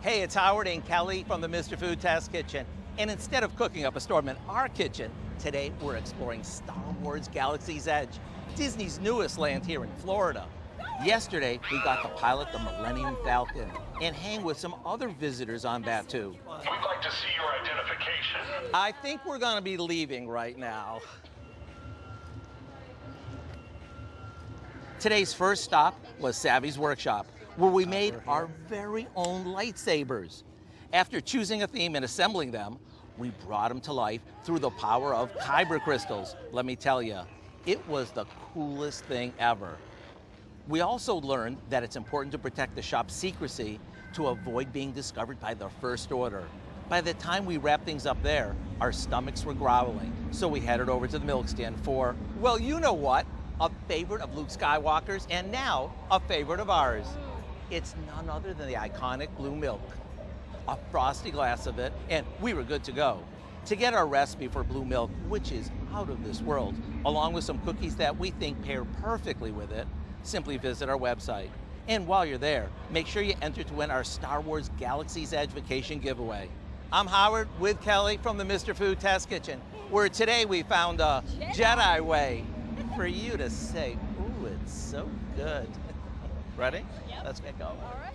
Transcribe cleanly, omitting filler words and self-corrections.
Hey, it's Howard and Kelly from the Mr. Food Test Kitchen. And instead of cooking up a storm in our kitchen, today we're exploring Star Wars Galaxy's Edge, Disney's newest land here in Florida. Yesterday, we got to pilot the Millennium Falcon and hang with some other visitors on Batuu. We'd like to see your identification. I think we're gonna be leaving right now. Today's first stop was Savvy's workshop, where we made our very own lightsabers. After choosing a theme and assembling them, we brought them to life through the power of kyber crystals. Let me tell you, it was the coolest thing ever. We also learned that it's important to protect the shop's secrecy to avoid being discovered by the First Order. By the time we wrapped things up there, our stomachs were growling, so we headed over to the milk stand for, well, you know what, a favorite of Luke Skywalker's and now a favorite of ours. It's none other than the iconic blue milk. A frosty glass of it, and we were good to go. To get our recipe for blue milk, which is out of this world, along with some cookies that we think pair perfectly with it, simply visit our website. And while you're there, make sure you enter to win our Star Wars Galaxy's Edge vacation giveaway. I'm Howard with Kelly from the Mr. Food Test Kitchen, where today we found a Jedi way for you to say, ooh, it's so good. Ready? Yep. Let's get going. All right.